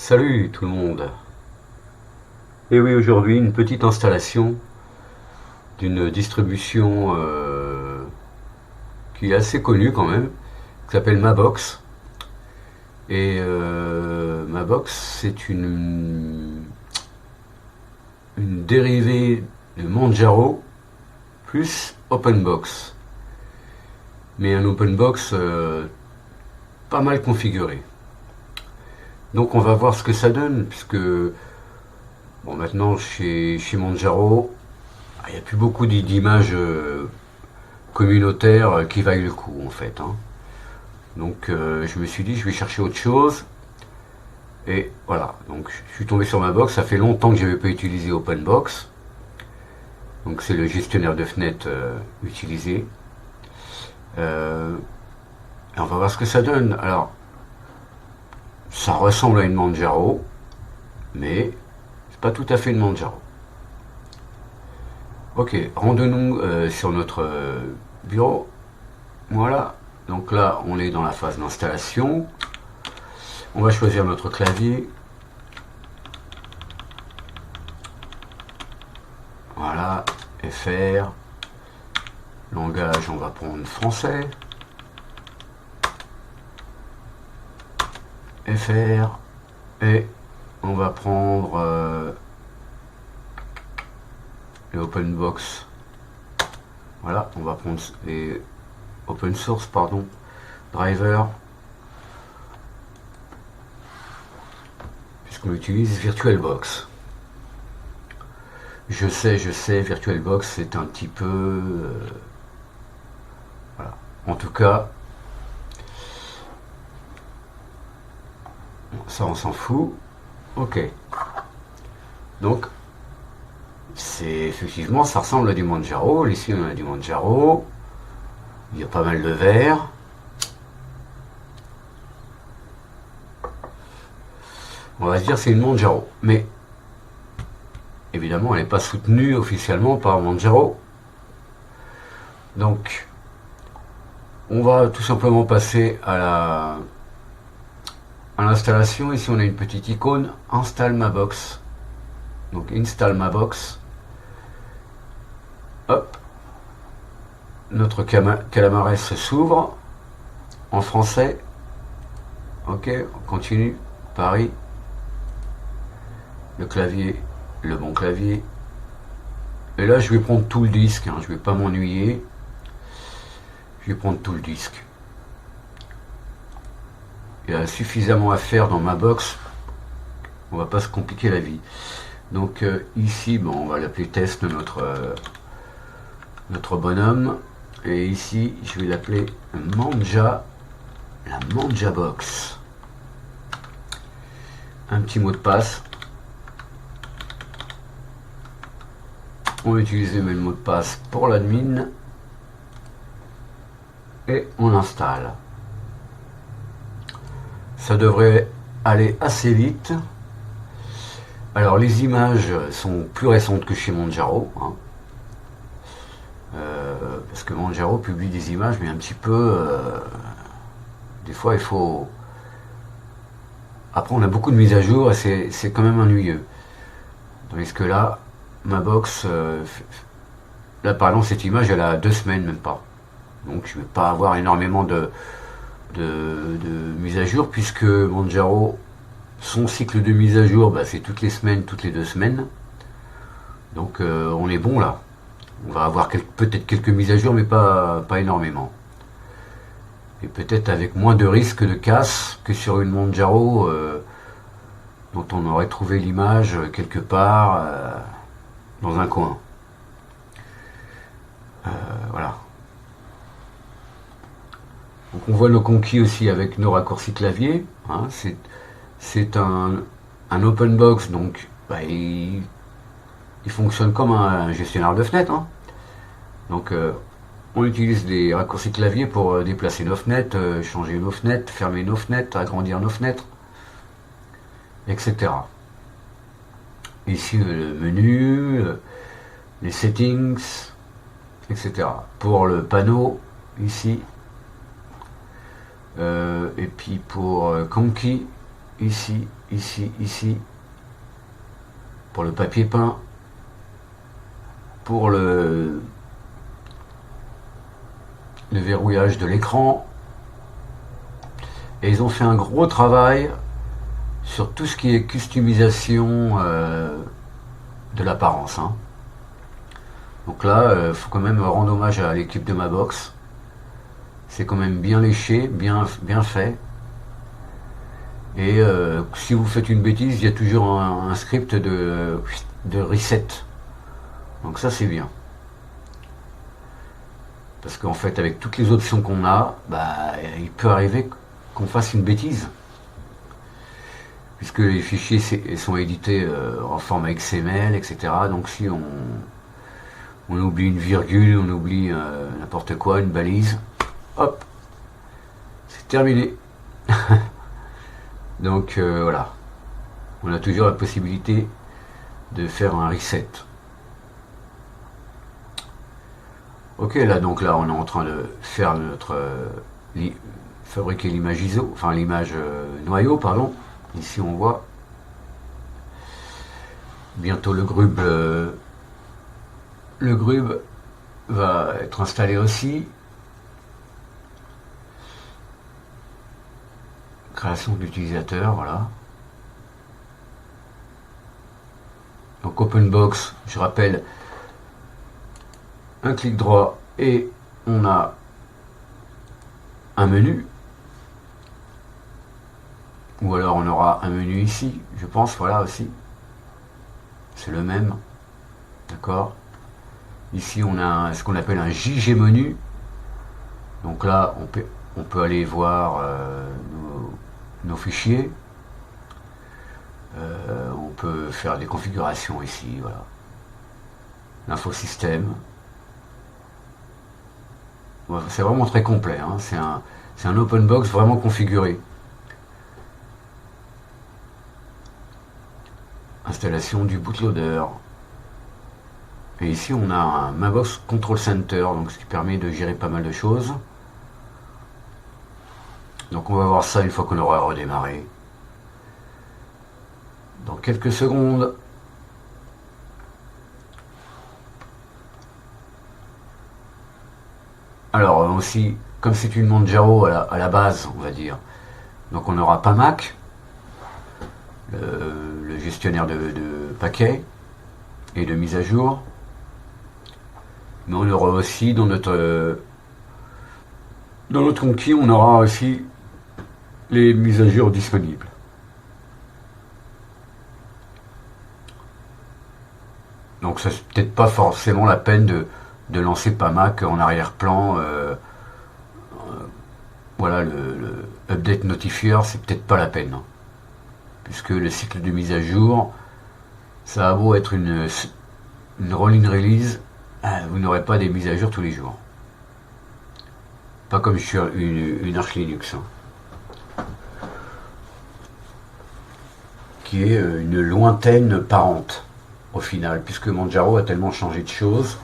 Salut tout le monde. Et oui, aujourd'hui, une petite installation d'une distribution qui est assez connue quand même, qui s'appelle Mabox. Et Mabox, c'est une dérivée de Manjaro plus OpenBox. Mais un OpenBox pas mal configuré. Donc on va voir ce que ça donne, puisque bon, maintenant chez Manjaro, il n'y a plus beaucoup d'images communautaires qui vaillent le coup en fait, hein. Donc je me suis dit je vais chercher autre chose. Et voilà, donc je suis tombé sur ma box. Ça fait longtemps que je n'avais pas utilisé OpenBox. Donc c'est le gestionnaire de fenêtres utilisé. Euh, et on va voir ce que ça donne. Alors, ça ressemble à une Manjaro, mais c'est pas tout à fait une Manjaro. Ok, rendons-nous sur notre bureau. Voilà, donc là on est dans la phase d'installation. On va choisir notre clavier. Voilà, FR. Langage, on va prendre français. FR. Et on va prendre les open box. Voilà, on va prendre les open source, pardon, driver. Puisqu'on utilise VirtualBox. Je sais, VirtualBox c'est un petit peu... voilà. En tout cas, ça on s'en fout. Ok. Donc, c'est effectivement, ça ressemble à du Manjaro. Ici on a du Manjaro. Il y a pas mal de verre. On va se dire c'est une Manjaro. Mais, évidemment, elle n'est pas soutenue officiellement par Manjaro. Donc, on va tout simplement passer à l'installation. Ici on a une petite icône Install Mabox. Donc Install Mabox. Hop. Notre calamares s'ouvre en français. Ok, on continue. Paris. Le clavier, le bon clavier. Et là je vais prendre tout le disque, hein, je vais pas m'ennuyer. Je vais prendre tout le disque. Il y a suffisamment à faire dans ma box. On va pas se compliquer la vie. Donc ici, bon, on va l'appeler test notre bonhomme. Et ici, je vais l'appeler Manja, la Manja Box. Un petit mot de passe. On va utiliser le même mot de passe pour l'admin. Et on installe. Ça devrait aller assez vite. Alors les images sont plus récentes que chez Manjaro, hein. Parce que Manjaro publie des images, mais un petit peu... des fois il faut... Après on a beaucoup de mises à jour et c'est quand même ennuyeux. Tandis que là, ma box... là par exemple cette image elle a 2 semaines même pas. Donc je ne vais pas avoir énormément de mise à jour, puisque Manjaro, son cycle de mise à jour, bah, c'est toutes les semaines, toutes les 2 semaines. Donc on est bon là. On va avoir peut-être quelques mises à jour, mais pas énormément. Et peut-être avec moins de risque de casse que sur une Manjaro dont on aurait trouvé l'image quelque part dans un coin. Voilà. Donc on voit nos conquis aussi avec nos raccourcis clavier, hein. C'est un open box, donc bah, il fonctionne comme un gestionnaire de fenêtres, hein. Donc on utilise des raccourcis clavier pour déplacer nos fenêtres, changer nos fenêtres, fermer nos fenêtres, agrandir nos fenêtres, etc. Ici le menu, les settings, etc. Pour le panneau, ici. Et puis pour Conky, ici, ici, ici, pour le papier peint, pour le verrouillage de l'écran. Et ils ont fait un gros travail sur tout ce qui est customisation de l'apparence. Hein. Donc là, il faut quand même rendre hommage à l'équipe de Mabox. C'est quand même bien léché, bien fait. Et si vous faites une bêtise, il y a toujours un script de reset. Donc ça, c'est bien. Parce qu'en fait, avec toutes les options qu'on a, bah, il peut arriver qu'on fasse une bêtise. Puisque les fichiers sont édités en format XML, etc. Donc si on oublie une virgule, on oublie n'importe quoi, une balise, hop, c'est terminé. Donc voilà, on a toujours la possibilité de faire un reset. Ok, là donc là on est en train de faire notre fabriquer l'image ISO, enfin l'image noyau, pardon. Ici on voit bientôt le grub va être installé aussi. Création d'utilisateur, voilà. Donc OpenBox, je rappelle, un clic droit et on a un menu. Ou alors on aura un menu ici, je pense, voilà aussi. C'est le même. D'accord. Ici on a ce qu'on appelle un JG menu. Donc là on peut aller voir nos fichiers. On peut faire des configurations ici, voilà. L'infosystème. C'est vraiment très complet, hein. C'est un open box vraiment configuré. Installation du bootloader. Et ici on a un Mabox Control Center, donc ce qui permet de gérer pas mal de choses. Donc on va voir ça une fois qu'on aura redémarré. Dans quelques secondes. Alors aussi, comme c'est une Manjaro à la base, on va dire, donc on n'aura pas Mac, le gestionnaire de paquets et de mise à jour, mais on aura aussi dans notre conquis, on aura aussi les mises à jour disponibles. Donc ça c'est peut-être pas forcément la peine de lancer PAMAC en arrière-plan. Voilà, le update notifier, c'est peut-être pas la peine. Hein, puisque le cycle de mise à jour, ça a beau être une rolling release, vous n'aurez pas des mises à jour tous les jours. Pas comme sur une Arch Linux. Hein, qui est une lointaine parente au final, puisque Manjaro a tellement changé de choses,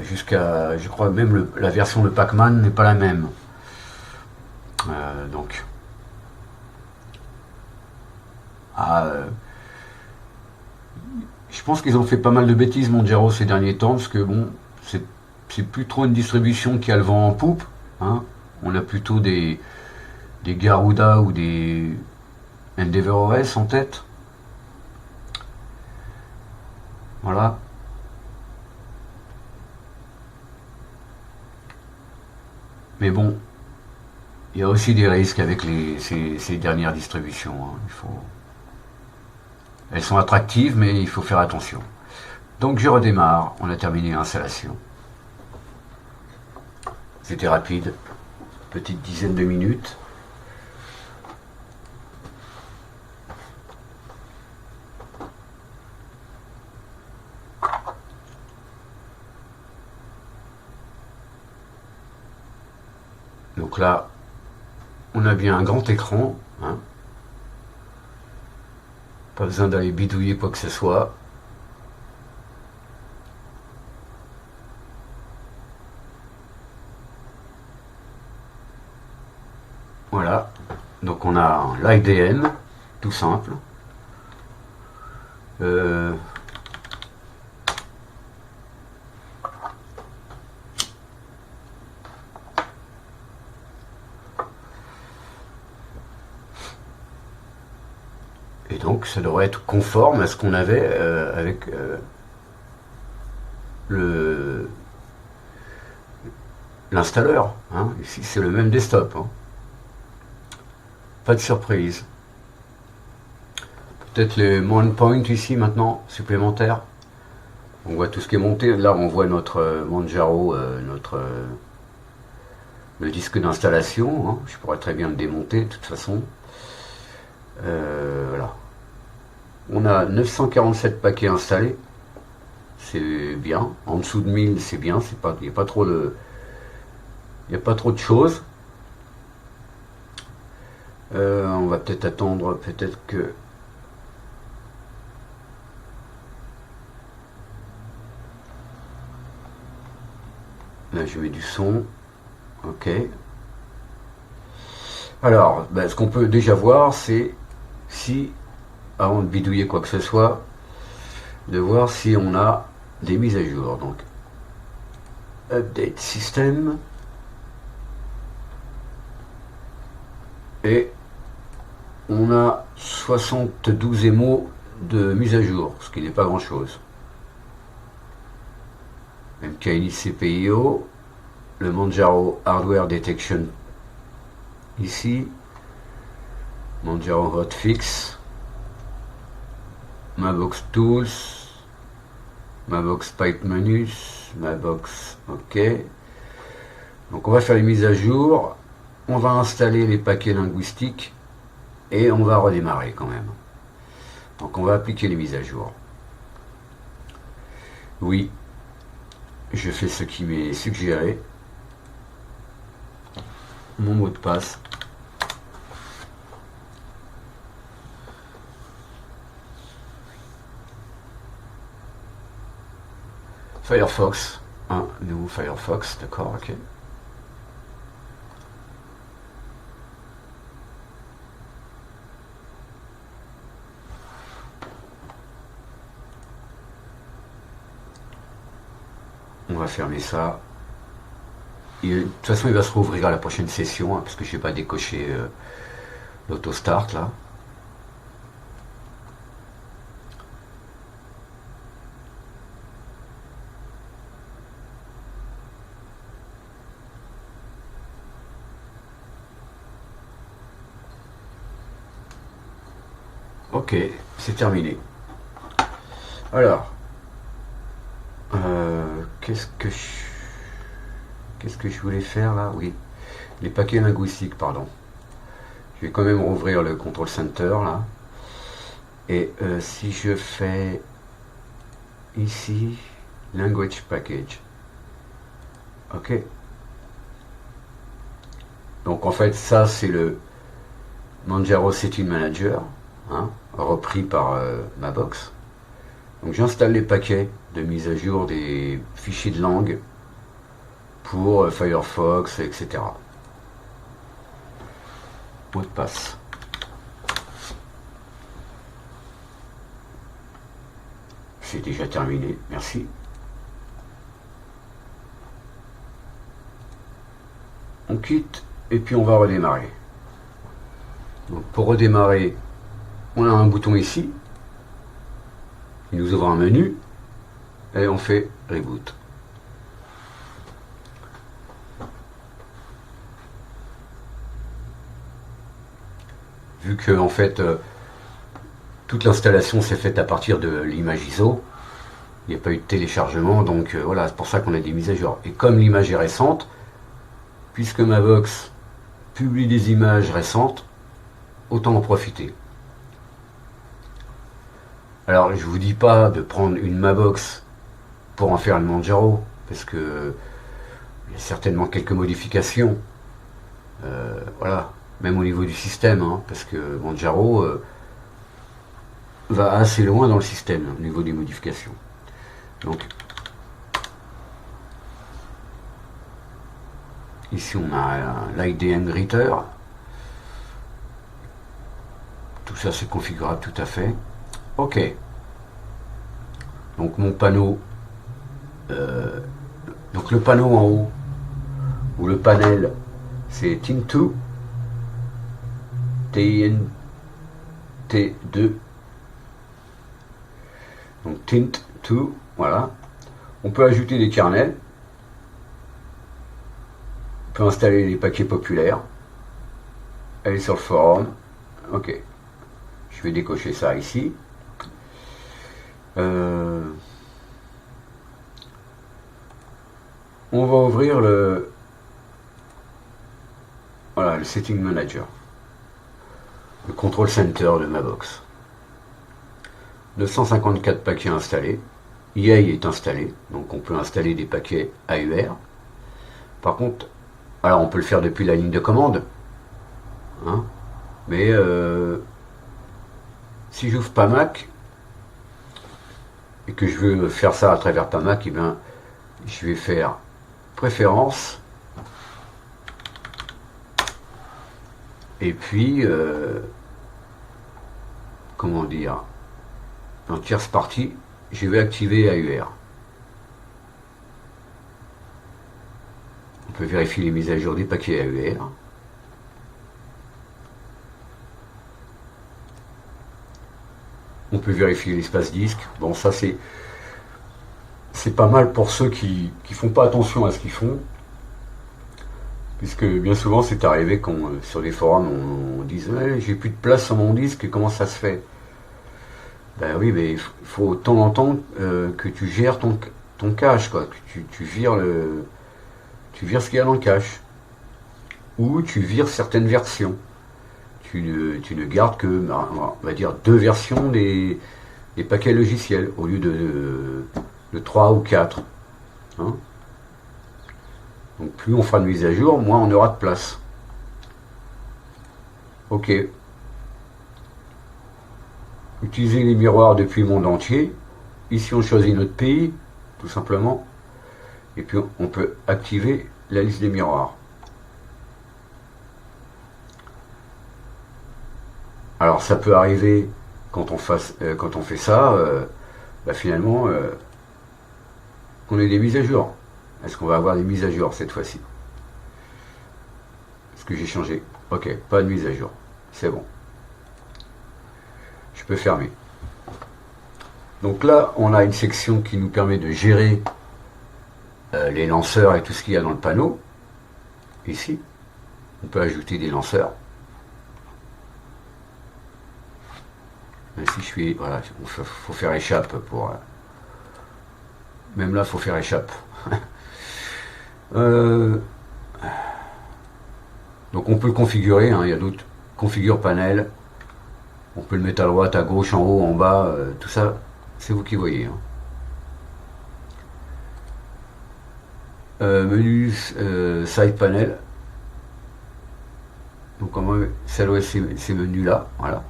jusqu'à, je crois même la version de Pac-Man n'est pas la même. Donc, je pense qu'ils ont fait pas mal de bêtises Manjaro ces derniers temps, parce que bon, c'est plus trop une distribution qui a le vent en poupe. Hein. On a plutôt des Garuda ou des EndeavourOS en tête. Voilà. Mais bon, il y a aussi des risques avec ces dernières distributions. Hein. Elles sont attractives, mais il faut faire attention. Donc je redémarre. On a terminé l'installation. C'était rapide. Petite dizaine de minutes. Donc là, on a bien un grand écran. Hein. Pas besoin d'aller bidouiller quoi que ce soit. Voilà. Donc Donc on a l'IDM, tout simple. Et donc ça devrait être conforme à ce qu'on avait avec l'installeur. Hein. Ici c'est le même desktop. Hein. Pas de surprise. Peut-être les mount points ici maintenant, supplémentaires. On voit tout ce qui est monté. Là on voit notre Manjaro, le disque d'installation. Hein. Je pourrais très bien le démonter de toute façon. Voilà. On a 947 paquets installés. C'est bien. En dessous de 1000, c'est bien. Il n'y a pas trop de choses. On va peut-être attendre, peut-être que... Là, je mets du son. Ok. Alors, ben, ce qu'on peut déjà voir, c'est si, avant de bidouiller quoi que ce soit, de voir si on a des mises à jour. Donc, update system. Et on a 72 émaux de mise à jour, ce qui n'est pas grand chose. MKNI CPIO, le Manjaro Hardware Detection ici, Manjaro Hotfix, Mabox Tools, Mabox Pipe Menus, Mabox OK. Donc on va faire les mises à jour, on va installer les paquets linguistiques et on va redémarrer quand même. Donc on va appliquer les mises à jour. Oui, je fais ce qui m'est suggéré. Mon mot de passe. Firefox. Un nouveau Firefox, d'accord, ok. On va fermer ça. De toute façon, il va se rouvrir à la prochaine session, hein, parce que je n'ai pas décoché l'auto-start là. Ok, c'est terminé. Alors, qu'est-ce que je voulais faire là? Oui, les paquets linguistiques, pardon. Je vais quand même rouvrir le Control Center là. Et si je fais ici Language Package, ok. Donc en fait, ça c'est le Manjaro Setting Manager, hein, repris par Mabox. Donc j'installe les paquets de mise à jour des fichiers de langue pour Firefox, etc. Mot de passe. C'est déjà terminé, merci. On quitte et puis on va redémarrer. Donc pour redémarrer, on a un bouton ici. Il nous ouvre un menu et on fait Reboot. Vu que en fait toute l'installation s'est faite à partir de l'image ISO, il n'y a pas eu de téléchargement, donc voilà, c'est pour ça qu'on a des mises à jour. Et comme l'image est récente, puisque Mabox publie des images récentes, autant en profiter. Alors je vous dis pas de prendre une Mabox pour en faire une Manjaro, parce que il y a certainement quelques modifications, voilà, même au niveau du système, hein, parce que Manjaro va assez loin dans le système au niveau des modifications. Donc ici on a l'IDM Greeter. Tout ça c'est configurable tout à fait. Ok. Donc mon panneau, donc le panneau en haut, ou le panel, c'est Tint2, TINT2, donc Tint2, voilà. On peut ajouter des kernels, on peut installer les paquets populaires, aller sur le forum, ok. Je vais décocher ça ici. On va ouvrir voilà, le Setting Manager, le Control Center de ma box. 254 paquets installés. EA est installé, donc on peut installer des paquets AUR. Par contre, alors on peut le faire depuis la ligne de commande, hein, mais si j'ouvre PAMAC et que je veux faire ça à travers PAMAC, eh bien, je vais faire préférences et puis comment dire, en tierce partie, je vais activer AUR. On peut vérifier les mises à jour des paquets AUR. On peut vérifier l'espace disque. Bon, ça c'est pas mal pour ceux qui font pas attention à ce qu'ils font. Puisque bien souvent c'est arrivé qu'on sur les forums on dise j'ai plus de place sur mon disque, comment ça se fait? Ben oui, mais il faut de temps en temps que tu gères ton cache, quoi. Que tu vires ce qu'il y a dans le cache. Ou tu vires certaines versions. Tu ne gardes que, on va dire, 2 versions des paquets logiciels au lieu de 3 ou 4. Hein? Donc plus on fera de mise à jour, moins on aura de place. Ok. Utiliser les miroirs depuis le monde entier. Ici on choisit notre pays, tout simplement. Et puis on peut activer la liste des miroirs. Alors ça peut arriver quand on fait ça, bah finalement qu'on ait des mises à jour. Est-ce qu'on va avoir des mises à jour cette fois-ci? Est-ce que j'ai changé? Ok, pas de mise à jour. C'est bon. Je peux fermer. Donc là, on a une section qui nous permet de gérer les lanceurs et tout ce qu'il y a dans le panneau. Ici, on peut ajouter des lanceurs. Si je suis, voilà, il faut faire échappe pour. Même là, il faut faire échappe. Donc on peut le configurer, hein, il y a d'autres configure panel. On peut le mettre à droite, à gauche, en haut, en bas, tout ça, c'est vous qui voyez. Hein. Menu side panel. Donc on va s'allouer ces menus là, voilà.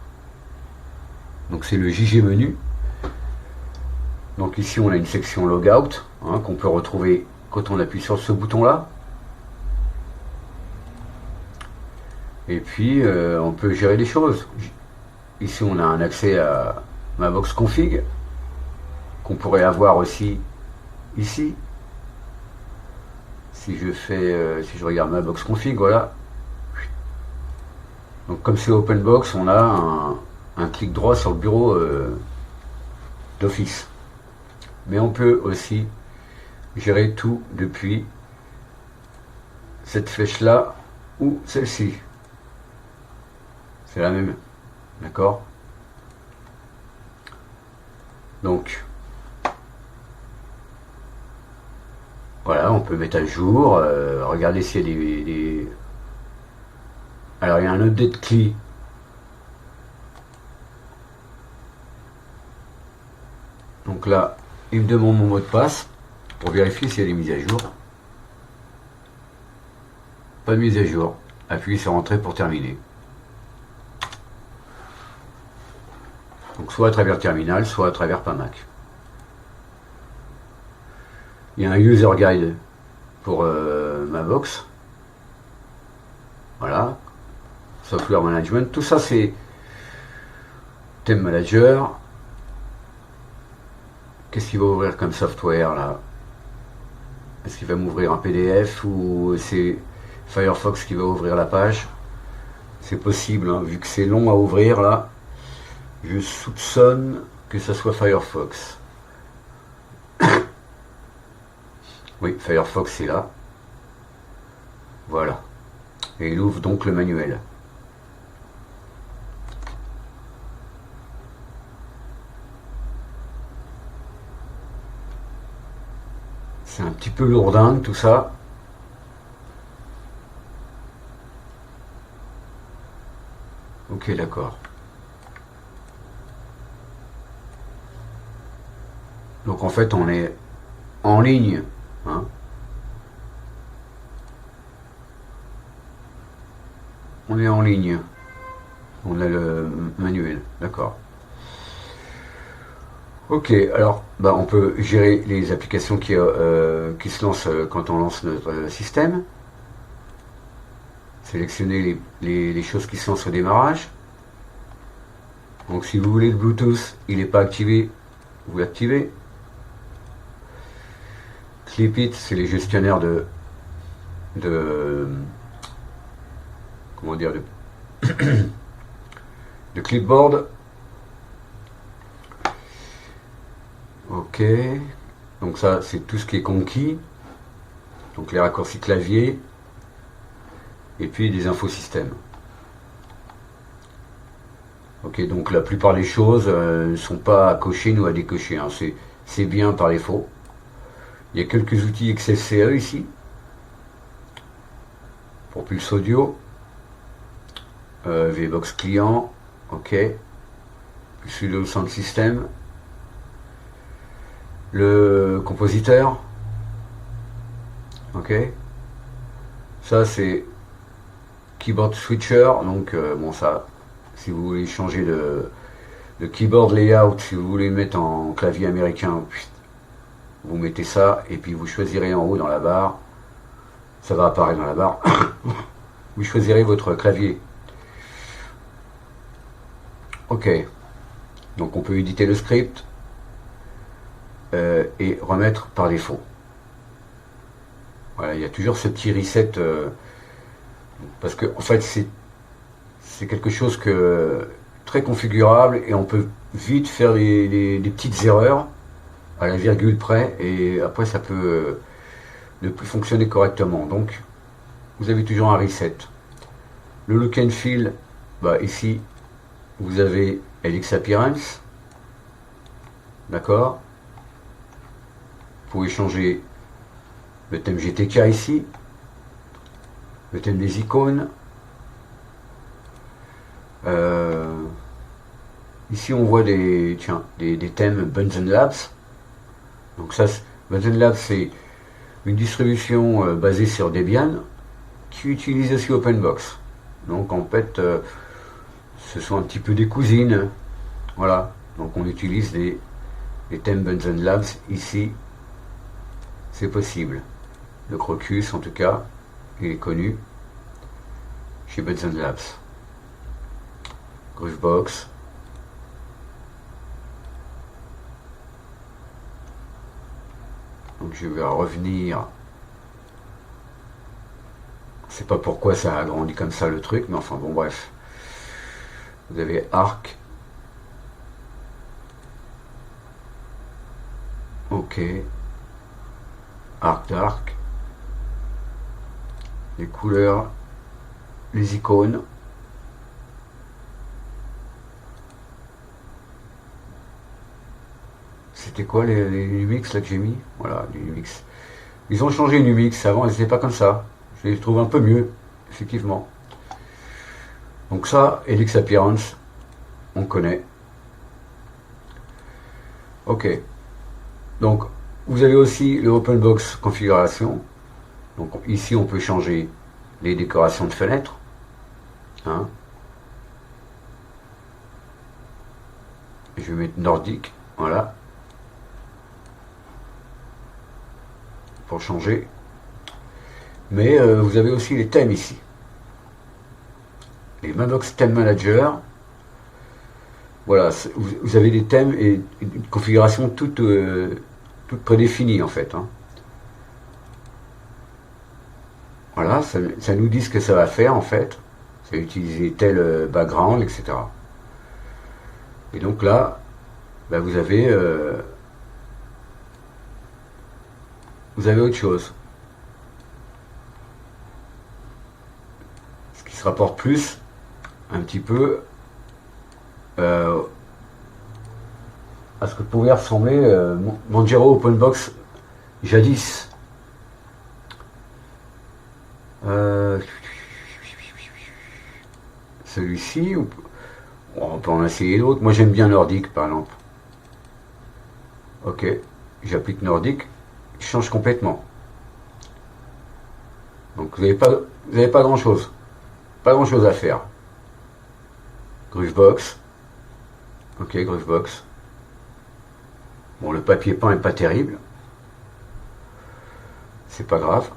Donc c'est le JG menu. Donc ici on a une section logout hein, qu'on peut retrouver quand on appuie sur ce bouton là. Et puis on peut gérer des choses. Ici on a un accès à ma box config qu'on pourrait avoir aussi ici. Si je regarde ma box config, voilà. Donc comme c'est OpenBox, on a un clic droit sur le bureau d'Office. Mais on peut aussi gérer tout depuis cette flèche là ou celle-ci. C'est la même, d'accord? Donc voilà, on peut mettre à jour, regarder s'il y a des... Alors il y a un update CLI. Donc là, il me demande mon mot de passe pour vérifier s'il y a des mises à jour. Pas de mise à jour. Appuyez sur Entrée pour terminer. Donc soit à travers Terminal, soit à travers PAMAC. Il y a un User Guide pour ma box. Voilà. Software Management. Tout ça, c'est Theme Manager. Qu'est-ce qu'il va ouvrir comme software là? Est-ce qu'il va m'ouvrir un PDF ou c'est Firefox qui va ouvrir la page? C'est possible, hein, vu que c'est long à ouvrir là. Je soupçonne que ça soit Firefox. Oui, Firefox est là. Voilà. Et il ouvre donc le manuel. C'est un petit peu lourdingue tout ça. Ok, d'accord. Donc en fait on est en ligne, hein. On est en ligne. On a le manuel, d'accord. Ok, alors bah, on peut gérer les applications qui se lancent quand on lance notre système. Sélectionner les choses qui se lancent au démarrage. Donc si vous voulez le Bluetooth, il n'est pas activé, vous l'activez. Clipit, c'est les gestionnaires de comment dire de clipboard. Ok, donc ça c'est tout ce qui est conquis, donc les raccourcis clavier et puis des infos système. Ok, donc la plupart des choses ne sont pas à cocher ou à décocher, hein. C'est bien par défaut. Il y a quelques outils XFCE ici pour Pulse Audio, VBox client, ok, Pulse Sound System, le compositeur, ok, ça c'est keyboard switcher, donc bon ça, si vous voulez changer de keyboard layout, si vous voulez mettre en clavier américain, vous mettez ça et puis vous choisirez en haut dans la barre, ça va apparaître dans la barre, vous choisirez votre clavier. Ok, donc on peut éditer le script et remettre par défaut. Voilà, il y a toujours ce petit reset parce que en fait c'est quelque chose que très configurable et on peut vite faire des petites erreurs à la virgule près et après ça peut ne plus fonctionner correctement. Donc vous avez toujours un reset. Le look and feel, bah, ici vous avez LX Appearance, d'accord. Vous pouvez changer le thème GTK ici, le thème des icônes. Ici on voit des thèmes Bunsen Labs. Donc ça, Bunsen Labs c'est une distribution basée sur Debian qui utilise aussi OpenBox. Donc en fait ce sont un petit peu des cousines. Voilà, donc on utilise les thèmes Bunsen Labs ici, c'est possible. Le Crocus en tout cas, il est connu chez Bunsen Labs. Groovebox. Donc je vais revenir. Je sais pas pourquoi ça a agrandi comme ça le truc, mais enfin bon bref. Vous avez Arc. Ok. Arc Dark. Les couleurs. Les icônes. C'était quoi les Numix là que j'ai mis? Voilà, les Numix. Ils ont changé les Numix, avant ils n'étaient pas comme ça. Je les trouve un peu mieux, effectivement. Donc ça, LX Appearance, on connaît. Ok. Donc vous avez aussi le OpenBox configuration. Donc ici on peut changer les décorations de fenêtres. Hein. Je vais mettre nordique, voilà. Pour changer. Mais vous avez aussi les thèmes ici. Les Manox Theme Manager. Voilà, vous avez des thèmes et une configuration toute prédéfinie en fait, hein. Voilà, ça nous dit ce que ça va faire en fait. Ça va utiliser tel background, etc. Et donc là, bah, vous avez autre chose. Ce qui se rapporte plus un petit peu euh, à ce que pouvait ressembler Manjaro Openbox jadis. Euh, Celui-ci, on peut en essayer d'autres. Moi j'aime bien Nordic par exemple. Ok, j'applique Nordic, je change complètement. Donc vous avez pas grand chose. Pas grand chose à faire. Groovebox. Ok, Groovebox. Bon, le papier peint est pas terrible. C'est pas grave.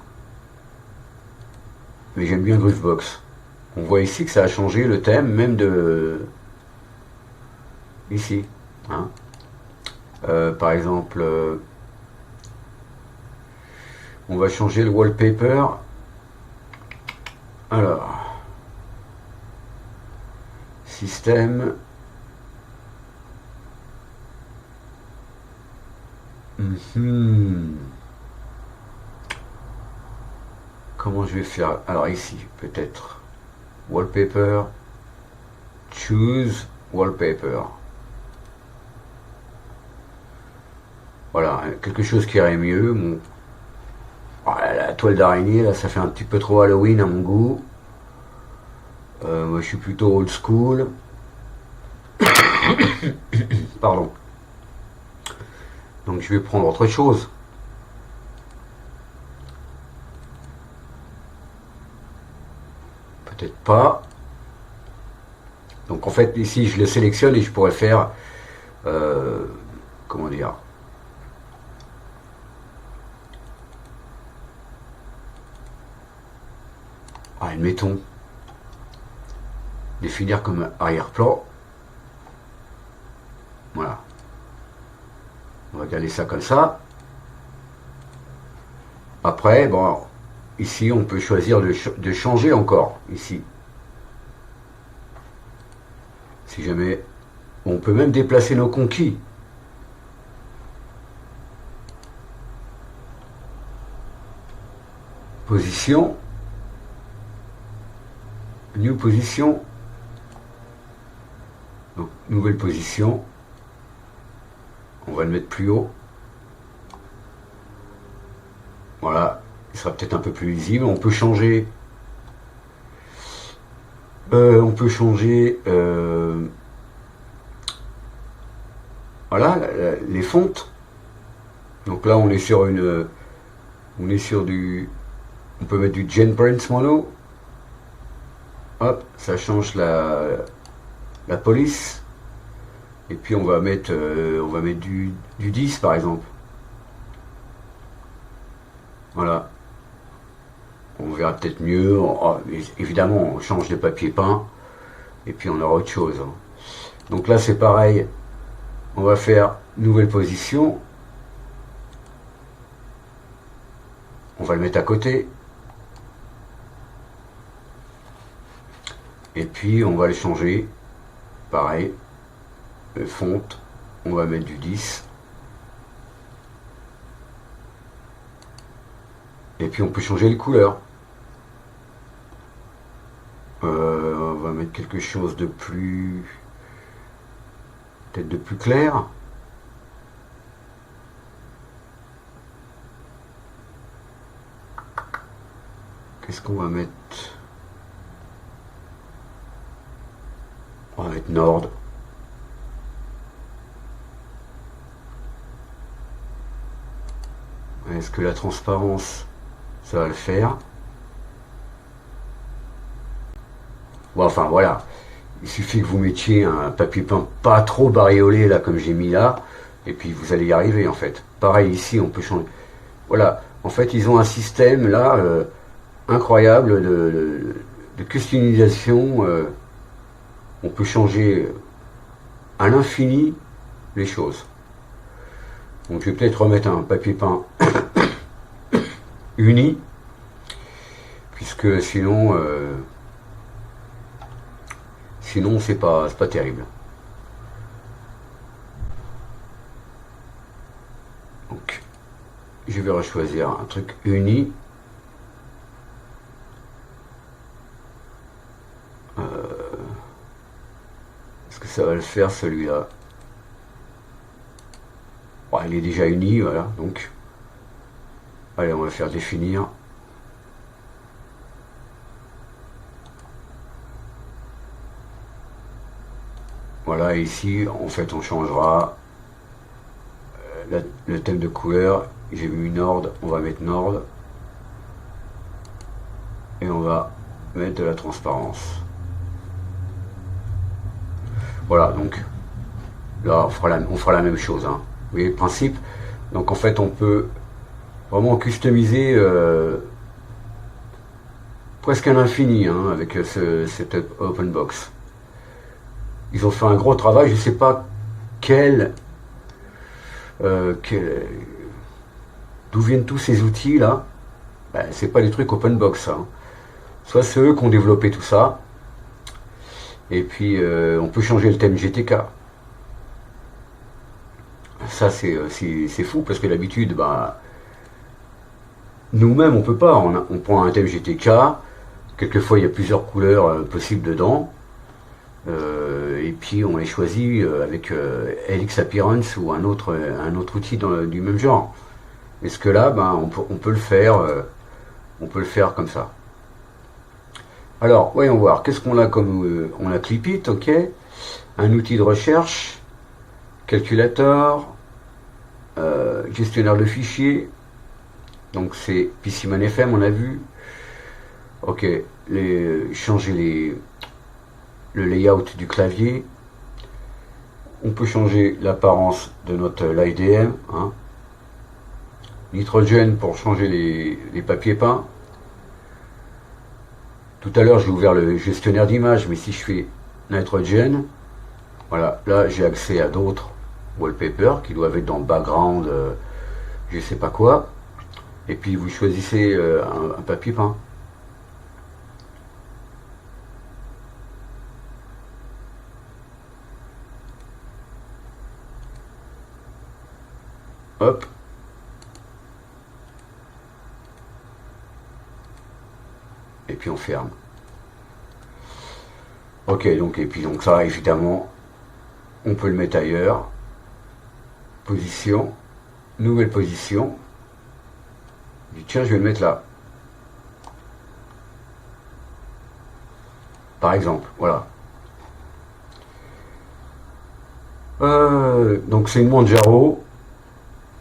Mais j'aime bien Groovebox. On voit ici que ça a changé le thème, même de. Ici. Hein. Par exemple, on va changer le wallpaper. Alors, système. Comment je vais faire? Alors ici, peut-être. Wallpaper. Choose wallpaper. Voilà, quelque chose qui irait mieux. Bon. La toile d'araignée, là, ça fait un petit peu trop Halloween à mon goût. Moi, je suis plutôt old school. Pardon. Donc, je vais prendre autre chose. Peut-être pas. Donc, en fait, ici, je le sélectionne et je pourrais faire. Comment dire? Admettons. Définir comme arrière-plan. Voilà. On va garder ça comme ça. Après, bon, ici, on peut choisir de changer encore, ici. Si jamais... On peut même déplacer nos conquis. Position. New position. Donc, nouvelle position. On va le mettre plus haut. Voilà. Il sera peut-être un peu plus lisible. On peut changer. On peut changer. Voilà, les fontes. Donc là, on est sur une. On est sur du. On peut mettre du GenPrints Mono. Hop, ça change la police. Et puis on va mettre du 10 par exemple. Voilà. On verra peut-être mieux. Évidemment, on change de papier peint. Et puis on aura autre chose. Donc là, c'est pareil. On va faire nouvelle position. On va le mettre à côté. Et puis on va le changer. Pareil. Fonte. On va mettre du 10. Et puis on peut changer les couleurs. On va mettre quelque chose de plus... Peut-être de plus clair. Qu'est-ce qu'on va mettre? On va mettre Nord. Est-ce que la transparence, ça va le faire? Bon, enfin voilà. Il suffit que vous mettiez un papier peint pas trop bariolé là comme j'ai mis là. Et puis vous allez y arriver en fait. Pareil ici, on peut changer. Voilà. En fait, ils ont un système là incroyable de customisation. On peut changer à l'infini les choses. Donc je vais peut-être remettre un papier peint uni, puisque sinon c'est pas terrible. Donc je vais rechoisir un truc uni. Est-ce que ça va le faire celui-là? Bon, il est déjà uni, voilà, donc allez, on va faire définir. Voilà, et ici en fait on changera le thème de couleur. J'ai mis Nord, on va mettre Nord et on va mettre de la transparence. Voilà, donc là on fera la même chose, hein. Vous voyez le principe. Donc en fait on peut vraiment customiser presque à l'infini, hein, avec cette open box. Ils ont fait un gros travail, je sais pas d'où viennent tous ces outils là. Ben, c'est pas des trucs open box, hein. Soit c'est eux qui ont développé tout ça, et puis on peut changer le thème GTK. Ça c'est fou, parce que d'habitude, bah, nous-mêmes on peut pas, on prend un thème GTK, quelquefois il y a plusieurs couleurs possibles dedans, et puis on les choisit avec LX Appearance ou un autre outil du même genre. Et ce que là, ben, on peut le faire comme ça. Alors, voyons voir, qu'est-ce qu'on a comme... on a Clipit, ok. Un outil de recherche, calculator, gestionnaire de fichiers. Donc c'est PCman FM, on a vu. Ok, changer le layout du clavier. On peut changer l'apparence de notre l'IDM, hein. Nitrogen pour changer les papiers peints. Tout à l'heure j'ai ouvert le gestionnaire d'image, mais si je fais Nitrogen, voilà, là j'ai accès à d'autres wallpapers qui doivent être dans le background, je sais pas quoi. Et puis vous choisissez un papier peint. Hop. Et puis on ferme. Ok, donc et puis donc ça évidemment on peut le mettre ailleurs. Position, nouvelle position. Je dis tiens, je vais le mettre là. Par exemple, voilà. Donc c'est une Manjaro.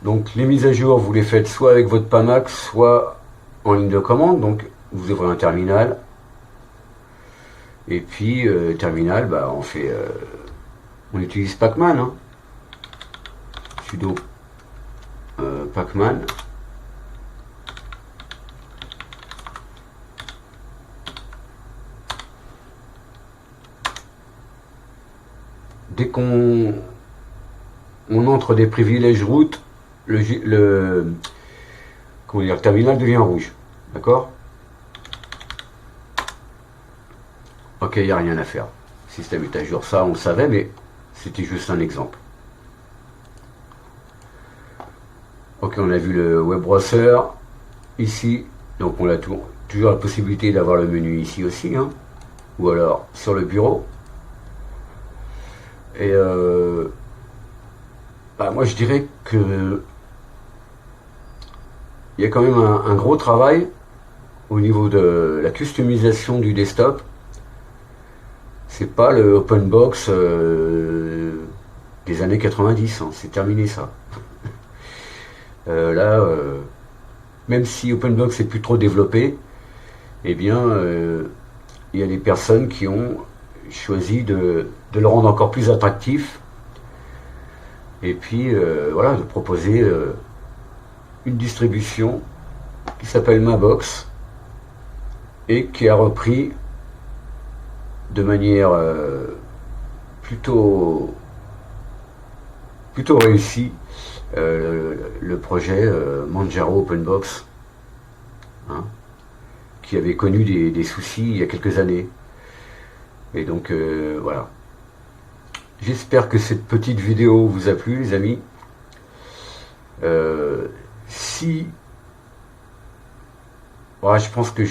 Donc les mises à jour, vous les faites soit avec votre Pamax, soit en ligne de commande. Donc vous ouvrez un terminal. Et puis terminal, bah, on utilise Pacman, hein. Sudo Pacman. Dès qu'on entre des privilèges route, le terminal devient rouge. D'accord? Ok, il n'y a rien à faire. Système est à jour, ça on le savait, mais c'était juste un exemple. Ok, on a vu le web browser ici, donc on a toujours la possibilité d'avoir le menu ici aussi, hein, ou alors sur le bureau. Et bah, moi je dirais que il y a quand même un gros travail au niveau de la customisation du desktop. C'est pas le open box des années 90, hein, c'est terminé ça. Là, même si OpenBox est plus trop développé, eh bien, il y a des personnes qui ont choisi de le rendre encore plus attractif, et puis voilà, de proposer une distribution qui s'appelle Mabox et qui a repris de manière plutôt plutôt réussi le projet Manjaro OpenBox, hein, qui avait connu des soucis il y a quelques années. Et donc voilà. J'espère que cette petite vidéo vous a plu, les amis. Si voilà, je pense que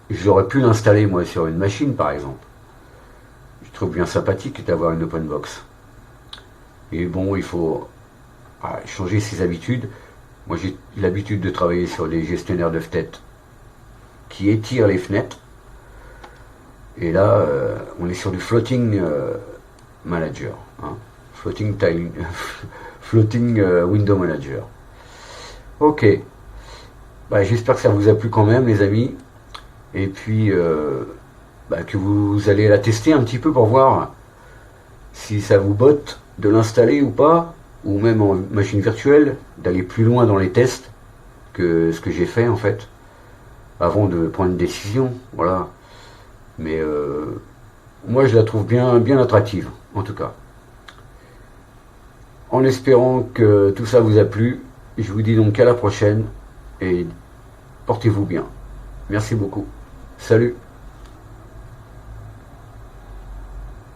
j'aurais pu l'installer moi sur une machine par exemple. Je trouve bien sympathique d'avoir une OpenBox. Et bon, il faut changer ses habitudes. Moi j'ai l'habitude de travailler sur des gestionnaires de fenêtres qui étirent les fenêtres. Et là, on est sur du floating manager, hein, floating time, floating window manager. Ok, bah, j'espère que ça vous a plu quand même, les amis, et puis que vous allez la tester un petit peu pour voir si ça vous botte de l'installer ou pas, ou même en machine virtuelle, d'aller plus loin dans les tests que ce que j'ai fait en fait, avant de prendre une décision, voilà. Mais moi je la trouve bien attractive, en tout cas. En espérant que tout ça vous a plu, je vous dis donc à la prochaine et portez-vous bien. Merci beaucoup. Salut.